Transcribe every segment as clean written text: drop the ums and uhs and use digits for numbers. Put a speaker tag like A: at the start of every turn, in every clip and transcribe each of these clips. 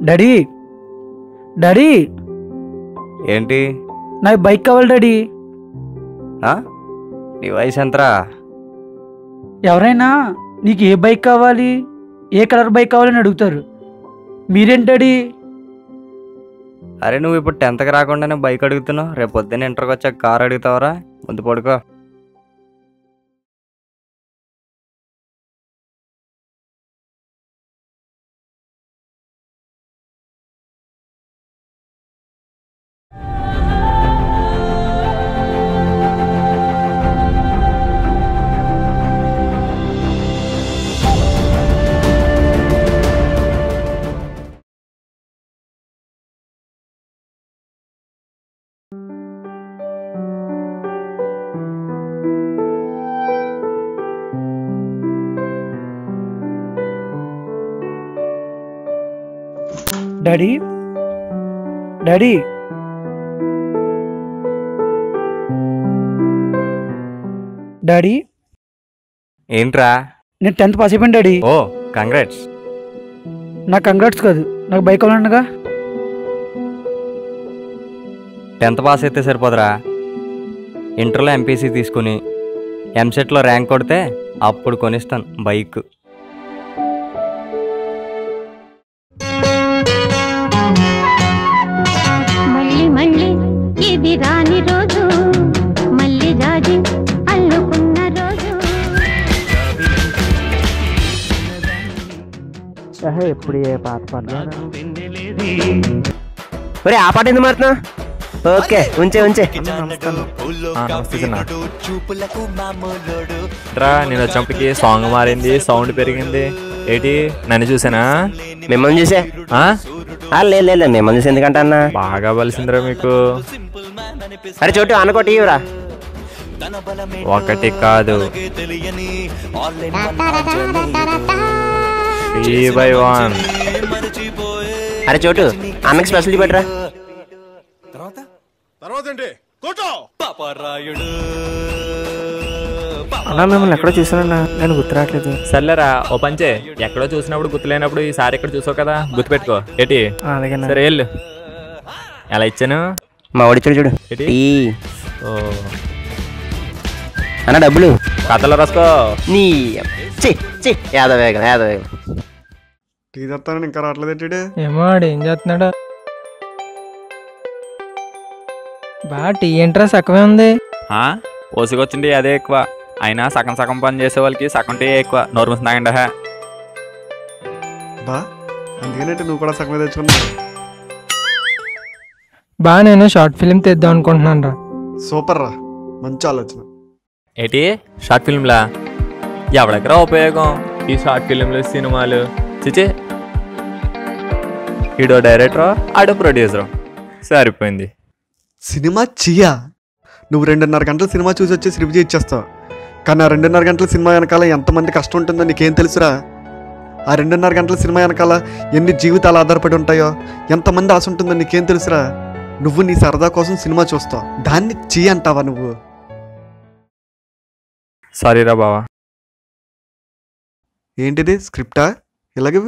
A: Daddy daddy
B: ఏంటి?
A: నాకు bike కావాలి డాడీ.
B: నీ వయసు ఎంతరా?
A: ఎవరైనా నీకు ఏ బైక్ కావాలి, ఏ కలర్ బైక్ కావాలని అడుగుతారు. మీరేంటి డాడీ?
B: అరే నువ్వు ఇప్పుడు 10th రాకుండానే బైక్ అడుగుతున్నావు, రేపు పొద్దున్న ఇంటర్కి వచ్చాక కార్ అడుగుతావరా? ముందు పడుకో.
A: డాడీ డాడీ డాడీ
B: ఏంట్రా?
A: నేను 10th పాస్ అయిపోయాను డాడీ.
B: ఓ కంగ్రాట్స్.
A: నాకు కంగ్రాట్స్ కాదు, నాకు బైక్ కావాలన్నగా.
B: 10th పాస్ అయితే సరిపోదురా, ఇంటర్లో ఎంపీసీ తీసుకుని ఎంసెట్లో ర్యాంక్ కొడితే అప్పుడు కొనిస్తాను బైక్.
A: ఎప్పుడు ఏ పాత పాట
C: ఆ పాట ఎందుకు మారుతున్నా? ఓకే ఉంచే ఉంచే.
D: నేను వచ్చినప్పటికి సాంగ్ మారింది, సౌండ్ పెరిగింది. ఏంటి నన్ను చూసానా?
C: మిమ్మల్ని చూసా. లేదు మిమ్మల్ని చూసి ఎందుకంటే అన్న
D: బాగా బలిసిందిరా మీకు.
C: అరే చోటు అనుకోటి ఇవ్వరా.
D: ఒకటి కాదు 3/1.
C: అరే చోటు అన్నకి స్పెషల్ పెట్టరా.
E: అన్నా మిమ్మల్ని ఎక్కడో చూసానన్నా, నేను గుర్తురావట్లేదు.
D: సర్లేరా ఓ పంచే, ఎక్కడో చూసినప్పుడు గుర్తులేనప్పుడు ఈసారి ఎక్కడ చూసావు కదా గుర్తుపెట్టుకో. ఏంటి సరే వెళ్ళు. ఎలా ఇచ్చాను?
C: మా వాడి చూడు చూడు. అన్న డబ్బులు
D: కథలో రాసుకో.
C: నీ యాదవేగం
E: టీ తెస్తానని ఇంకా రావట్లేదు.
F: ఏమో ఏం చేస్తున్నాడు బా. టీ ఏంట్రా సగమే ఉంది.
D: ఓసుకొచ్చింది అదే ఎక్కువ, అయినా సగం సగం పని చేసే వాళ్ళకి సగం టీ ఎక్కువ. నోరు మూసుకున్నాయండి.
E: బా అందుకనేంటి నువ్వు కూడా సగమే తెచ్చుకున్నా.
F: బా నేను షార్ట్ ఫిలిం తెద్దాం అనుకుంటున్నాను రా.
E: సూపర్ రా, మంచి ఆలోచన.
D: ఏంటి షార్ట్ ఫిల్మ్లా? ఎవడెక్కరా ఉపయోగం ఈ షార్ట్ ఫిలింలు సినిమాలు? చిచి, ఈడో డైరెక్టరా ఆడో ప్రొడ్యూసరా, సరిపోయింది.
E: సినిమా చెయ్యా? నువ్వు 2.5 గంటల సినిమా చూసి వచ్చి రివ్యూ ఇచ్చేస్తావు, కానీ ఆ 2.5 గంటల సినిమా వెనకాల ఎంతమంది కష్టం ఉంటుందో నీకేం తెలుసురా? ఆ 2.5 గంటల సినిమా వెనకాల ఎన్ని జీవితాలు ఆధారపడి ఉంటాయో, ఎంతమంది ఆశ ఉంటుందో నీకేం తెలుసురా? నువ్వు నీ సరదా కోసం సినిమా చూస్తావు, దాన్ని చెయ్యి అంటావా నువ్వు?
D: సారీరా బావా.
E: ఏంటిది స్క్రిప్టా? ఇలాగే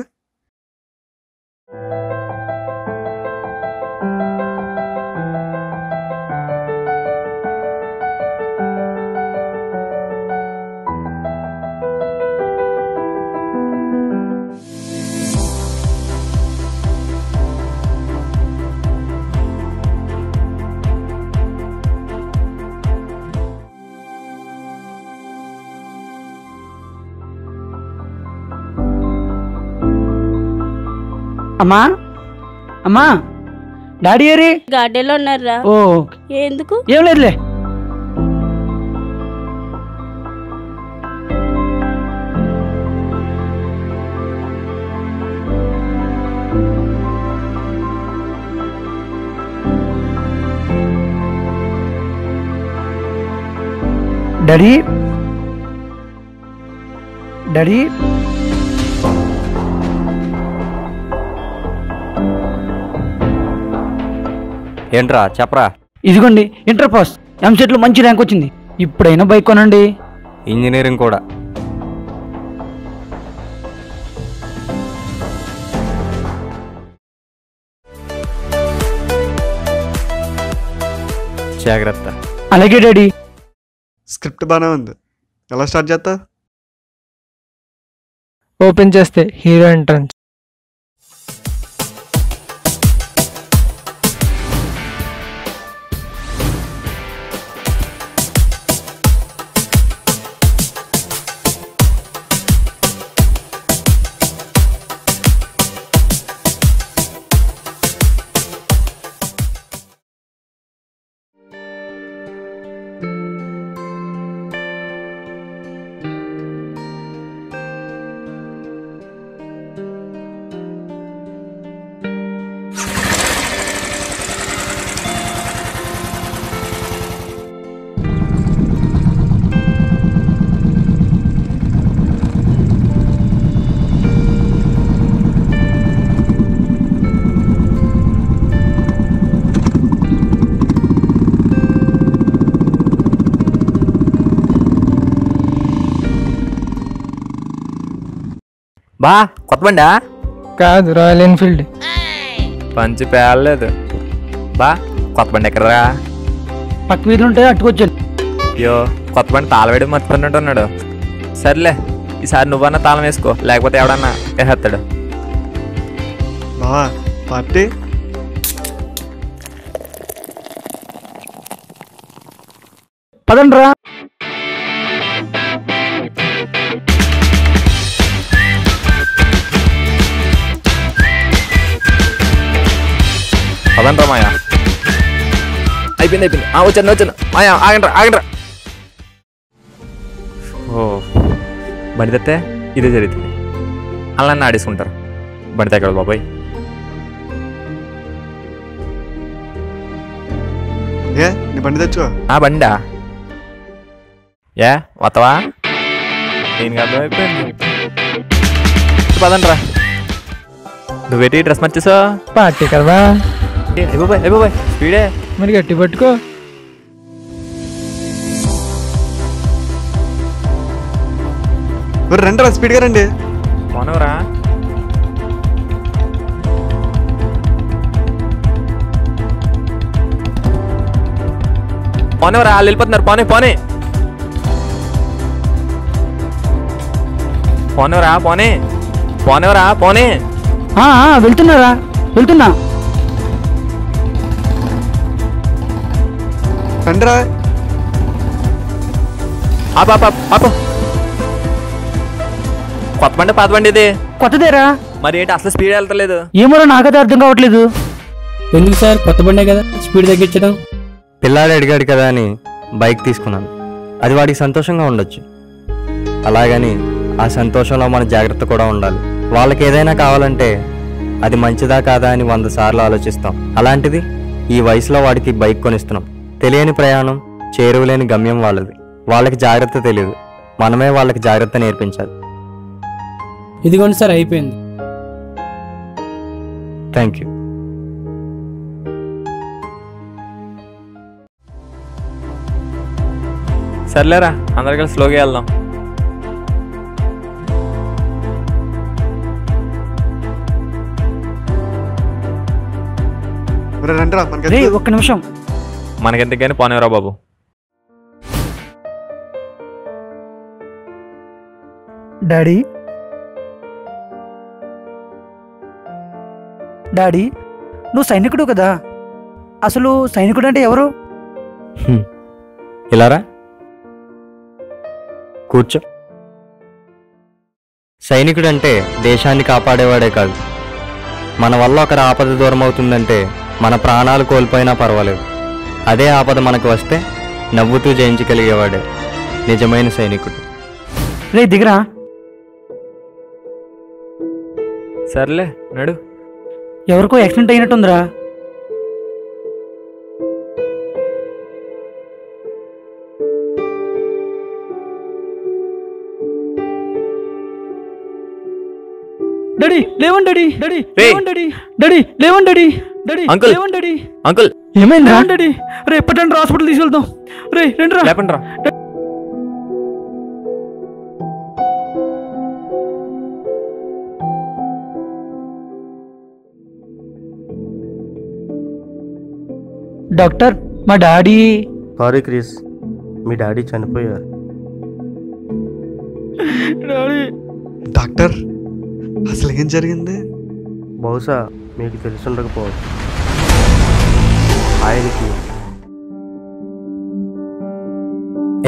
A: అమ్మా అమ్మా డాడీ ఏరి?
G: గార్డెన్లో ఉన్నారా?
A: ఓ
G: ఎందుకు?
A: ఏం లేదులే. డాడీ డాడీ
B: ఏంట్రా చెప్పరా?
A: ఇదిగోండి ఇంటర్ పాస్, ఎంసెట్లో మంచి ర్యాంక్ వచ్చింది. ఇప్పుడైనా బైక్ కొనండి.
B: ఇంజనీరింగ్ కూడా. జాగ్రత్త.
A: అలాగే డాడీ.
E: స్క్రిప్ట్ బాగానే ఉంది, ఎలా స్టార్ట్ చేస్తా?
F: ఓపెన్ చేస్తే హీరో ఎంట్రన్స్.
D: బా కొత్త బండా?
F: కాదు, రాయల్ ఎన్ఫీల్డ్.
D: పంచి పేర్లేదు. బా కొత్త బండి ఎక్కడరా?
A: పక్క వీధులు ఉంటే అట్టుకొచ్చాను.
D: అయ్యో కొత్త బండి తాళం వేయడం మర్చిపోయినట్టున్నాడు. సర్లే ఈసారి నువ్వన్నా తాళం వేసుకో, లేకపోతే ఎవడన్నా వేసేస్తాడు.
E: బావా పార్టీ?
A: పదండ్రా.
D: పదండ్రా మాయా. అయిపోయింది వచ్చాను మాయా. ఆగండ్రా. ఓ బండి తెస్తే ఇదే జరుగుతుంది. అలా ఆడేసుకుంటారు. బండి తెక్కడు బాబాయ్.
E: ఏ నీ బండి తెచ్చుకో.
D: ఆ బండా ఏ వత్తవా? నేను అర్థమైపోయింది. పదండ్రా. నువ్వేటి డ్రెస్ మర్చేసా?
F: పార్టీ కదా.
D: అయిపోయి స్పీడే.
F: మరి గట్టి పట్టుకో.
E: రండి రా, స్పీడ్గా రండి.
D: పోనవరా. వాళ్ళు వెళ్ళిపోతున్నారు. పోనే.
A: వెళ్తున్నా.
E: రండిరా.
D: కొత్త బండి పాత బండి ఇది?
A: కొత్తదేరా.
D: మరి ఏంటి అసలు స్పీడ్ వెళ్తలేదు?
A: ఏమో నాకైతే అర్థం కావట్లేదు.
H: ఎందుకు సార్ కొత్త బండే కదా స్పీడ్ తగ్గించడం?
B: పిల్లాడు అడిగాడు కదా అని బైక్ తీసుకున్నాను. అది వాడికి సంతోషంగా ఉండొచ్చు, అలాగని ఆ సంతోషంలో మన జాగ్రత్త కూడా ఉండాలి. వాళ్ళకి ఏదైనా కావాలంటే అది మంచిదా కాదా అని 100 సార్లు ఆలోచిస్తాం. అలాంటిది ఈ వయసులో వాడికి బైక్ కొనిస్తున్నాం. తెలియని ప్రయాణం, చేరువలేని గమ్యం వాళ్ళది. వాళ్ళకి జాగ్రత్త తెలియదు, మనమే వాళ్ళకి జాగ్రత్త నేర్పించాలి.
H: ఇదిగోండి సార్, అయిపోయింది.
B: Thank you.
D: సర్లేరా, అందరికీ స్లోగా వెళ్దాం.
E: రండిరా.
A: ఒక్క నిమిషం.
D: మనకెందుకని పోనేవరా బాబు.
A: డాడీ నువ్వు సైనికుడు కదా, అసలు సైనికుడు అంటే ఎవరు?
B: ఇలారా కూర్చో. సైనికుడు అంటే దేశాన్ని కాపాడేవాడే కాదు, మన వల్ల ఒకరి ఆపద దూరం అవుతుందంటే మన ప్రాణాలు కోల్పోయినా పర్వాలేదు, అదే ఆపద మనకు వస్తే నవ్వుతూ జయించగలిగేవాడే నిజమైన సైనికుడు.
A: రే దిగరా.
D: సర్లే నడు.
A: ఎవరికో యాక్సిడెంట్ అయినట్టుందిరా. డాడీ లేవండి, డాడీ లేవండి, డాడీ లేవండి, డాడీ
D: అంకుల్
A: లేవండి, డాడీ.
D: అంకుల్
F: ఏమైందిరా?
A: డాడీ రే ఎప్పటండి హాస్పిటల్ తీసుకెళ్తాం. రే రండి రా.
D: లేపండి రా.
A: డాక్టర్ మా డాడీ.
I: సారీ క్రిస్, మీ డాడీ చనిపోయారు.
E: డాక్టర్ అసలు ఏం జరిగింది?
I: బహుశా మీకు తెలిసి ఉండకపోవచ్చు. ఆయనకి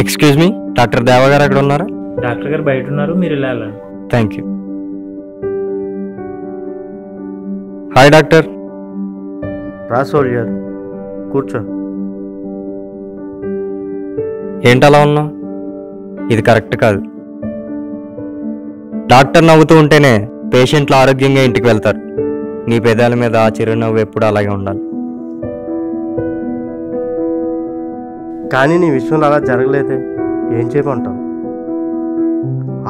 B: ఎక్స్క్యూజ్ మీ, డాక్టర్ దేవ గారు అక్కడ ఉన్నారా?
J: డాక్టర్ గారు బయట ఉన్నారు, మీరు వెళ్ళాలి.
B: Thank you. Hi doctor.
I: రా సోల్జర్, కూర్చో.
B: ఏంటి అలా ఉన్నావు? ఇది కరెక్ట్ కాదు. డాక్టర్ నవ్వుతూ ఉంటేనే పేషెంట్లు ఆరోగ్యంగా ఇంటికి వెళ్తారు. నీ పెదాల మీద ఆ చిరునవ్వు ఎప్పుడు అలాగే ఉండాలి.
I: కానీ నీ విషయంలో అలా జరగలేదే, ఏం చేయమంటావు?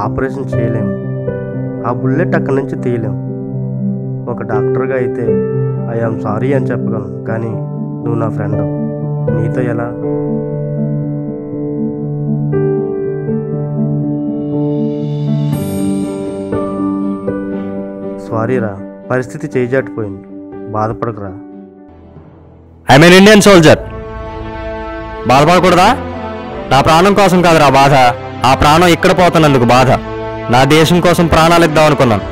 I: ఆపరేషన్ చేయలేము, ఆ బుల్లెట్ అక్కడి నుంచి తీయలేము. ఒక డాక్టర్గా అయితే ఐఆమ్ సారీ అని చెప్పగలను, కానీ నువ్వు నా ఫ్రెండ్, నీతో ఎలా? సారీరా, పరిస్థితి చేజాటిపోయింది, బాధపడకురా.
B: I'm an Indian soldier. బాధపడకూడదా? నా ప్రాణం కోసం కాదురా బాధ, ఆ ప్రాణం ఇక్కడ పోతున్నందుకు బాధ. నా దేశం కోసం ప్రాణాలు ఇద్దాం అనుకున్నాను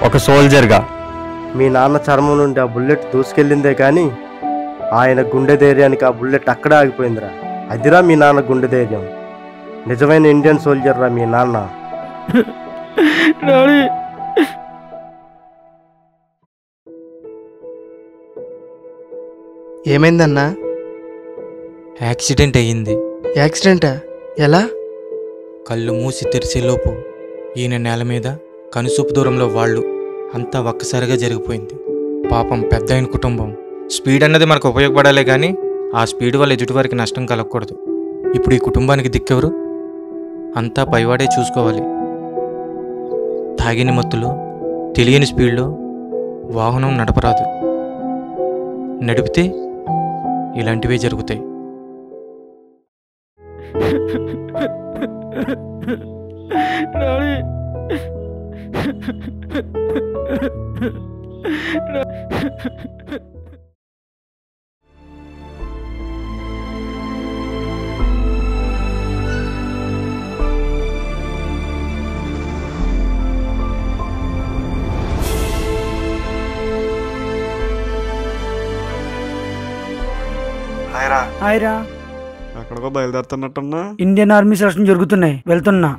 B: ఒక సోల్జర్గా.
I: మీ నాన్న చర్మం నుండి ఆ బుల్లెట్ దూసుకెళ్ళిందే కానీ ఆయన గుండె ధైర్యానికి ఆ బుల్లెట్ అక్కడే ఆగిపోయిందిరా. అదిరా మీ నాన్న గుండె ధైర్యం. నిజమైన ఇండియన్ సోల్జర్ రా మీ నాన్న.
K: ఏమైందన్నా?
L: యాక్సిడెంట్ అయ్యింది.
K: యాక్సిడెంటా? ఎలా?
L: కళ్ళు మూసి తెరిచేలోపు ఈయన నేల మీద కనుసూపు దూరంలో వాళ్ళు అంతా ఒక్కసారిగా జరిగిపోయింది. పాపం పెద్ద అయిన కుటుంబం. స్పీడ్ అన్నది మనకు ఉపయోగపడాలే కానీ ఆ స్పీడ్ వల్ల ఎదుటివారికి నష్టం కలగకూడదు. ఇప్పుడు ఈ కుటుంబానికి దిక్కెవరు? అంతా పైవాడే చూసుకోవాలి. తాగిన మత్తులో తెలియని స్పీడ్లో వాహనం నడపరాదు. నడిపితే ఇలాంటివే జరుగుతాయి.
A: హాయ్ రా.
E: ఎక్కడికో బయలుదేరుతున్నట్టున్నా.
A: ఇండియన్ ఆర్మీ సెలక్షన్ జరుగుతున్నాయి, వెళ్తున్నా.